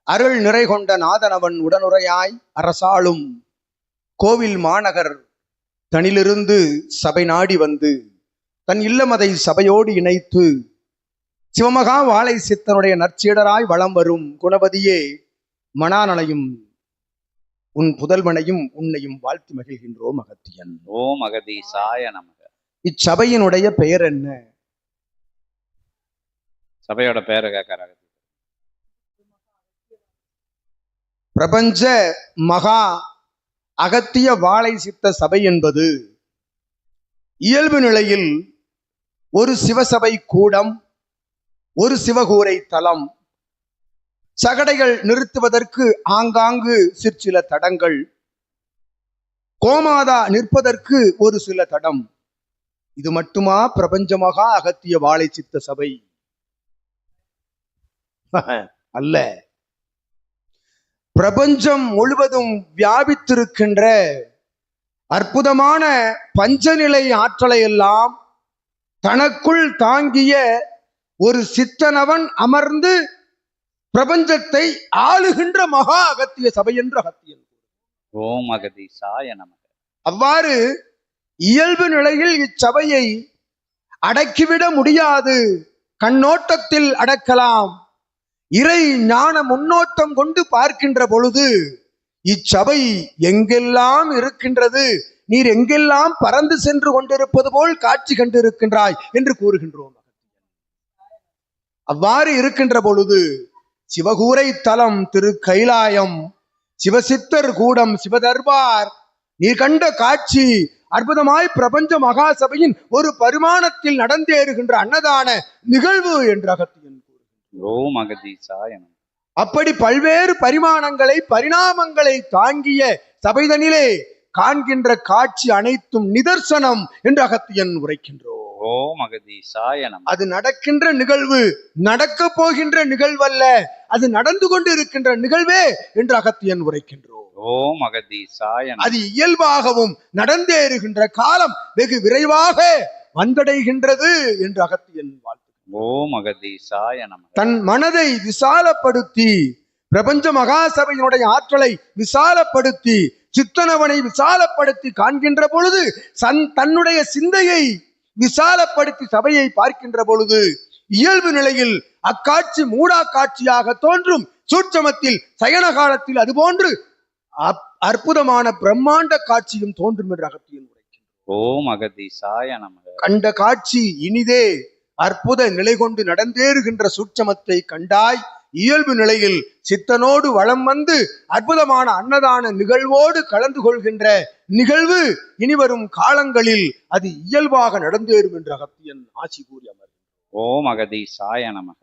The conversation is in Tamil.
அருள் நிறை கொண்ட நாதனவன் உடனுரையாய் அரசாளும் கோவில் மாநகர் தனிலிருந்து சபை நாடி வந்து தன் இல்லமதை சபையோடு இணைத்து சிவமகா வாழை சித்தனுடைய நற்சீடராய் வலம் வரும் குணபதியே, மணானனையும் உன் புதல்வனையும் உன்னையும் வாழ்த்தி மகிழ்கின்றோம் அகத்தியன். ஓம் அகதீசாய நமக. இச்சபையினுடைய பெயர் என்ன? சபையோட பெயரை கேட்கறாங்க. பிரபஞ்ச மகா அகத்திய வாழை சித்த சபை என்பது இயல்பு நிலையில் ஒரு சிவசபை கூடம், ஒரு சிவகூரை தலம், சகடைகள் நிறுத்துவதற்கு ஆங்காங்கு சிற்சில தடங்கள், கோமாதா நிற்பதற்கு ஒரு சில தடம். இது மட்டுமா பிரபஞ்சமகா அகத்திய வாழை சித்த சபை? அல்ல. பிரபஞ்சம் முழுவதும் வியாபித்திருக்கின்ற அற்புதமான பஞ்சநிலை ஆற்றலை எல்லாம் தனக்குள் தாங்கிய ஒரு சித்தனவன் அமர்ந்து பிரபஞ்சத்தை ஆளுகின்ற மகா அகத்திய சபை என்று அகத்தியன். ஓம் அகதீசாய நமக. அவ்வாறு இயல்பு நிலையில் இச்சபையை அடக்கிவிட முடியாது. கண்ணோட்டத்தில் அடக்கலாம். இறை ஞான முன்னோட்டம் கொண்டு பார்க்கின்ற பொழுது இச்சபை எங்கெல்லாம் இருக்கின்றது, நீர் எங்கெல்லாம் பறந்து சென்று கொண்டிருப்பது போல் காட்சி கண்டிருக்கின்றாய் என்று கூறுகின்றோம். அவ்வாறு இருக்கின்ற பொழுது சிவகூரை தலம் திரு கைலாயம், சிவசித்தர் கூடம், சிவதர்பார், நீர் கண்ட காட்சி அற்புதமாய் பிரபஞ்ச மகாசபையின் ஒரு பரிமாணத்தில் நடந்தேறுகின்ற அன்னதான நிகழ்வு என்று அகத்தியன். ஓம் அகதீசாய நமக. அப்படி பல்வேறு பரிமாணங்களை பரிணாமங்களை தாங்கிய சபைதனிலே காண்கின்ற காட்சி அனைத்தும் நிதர்சனம் என்று அகத்தியன் உரைக்கின்றோம். ஓம் அகதீசாய நமக. அது நடக்கின்ற நிகழ்வு, நடக்க போகின்ற நிகழ்வல்ல, அது நடந்து கொண்டு இருக்கின்ற நிகழ்வே என்று அகத்தியன் உரைக்கின்றோம். ஓம் அகதீசாய நமக. அது இயல்பாகவும் நடந்தேறுகின்ற காலம் வெகு விரைவாக வந்தடைகின்றது என்று அகத்தியன் வாழ்த்து. ஓம் அகதீசாய நமக. தன் மனதை விசாலப்படுத்தி பிரபஞ்ச மகாசபையினுடைய ஆற்றலை விசாலப்படுத்தி சித்தனவனை விசாலப்படுத்தி காண்கின்ற பொழுது தன்னுடைய சிந்தையை விசாலப்படுத்தி சபையை பார்க்கின்ற பொழுது இயல்பு நிலையில் அக்காட்சி மூடா காட்சியாக தோன்றும். சூட்சமத்தில் சயன காலத்தில் அதுபோன்று அற்புதமான பிரம்மாண்ட காட்சியும் தோன்றும் என்று அகத்தியன் உரைக்கின்றார். ஓம் அகதீசாய நமக. கண்ட காட்சி இனிதே அற்புத நிலை கொண்டு நடந்தேறுகின்ற சூட்சமத்தை கண்டாய். இயல்பு நிலையில் சித்தனோடு வளம் வந்து அற்புதமான அன்னதான நிகழ்வோடு கலந்து கொள்கின்ற நிகழ்வு இனிவரும் காலங்களில் அது இயல்பாக நடந்தேறும் என்று அகத்தியன் ஆசி கூறி அமர். ஓம் அகதீசாய நமக.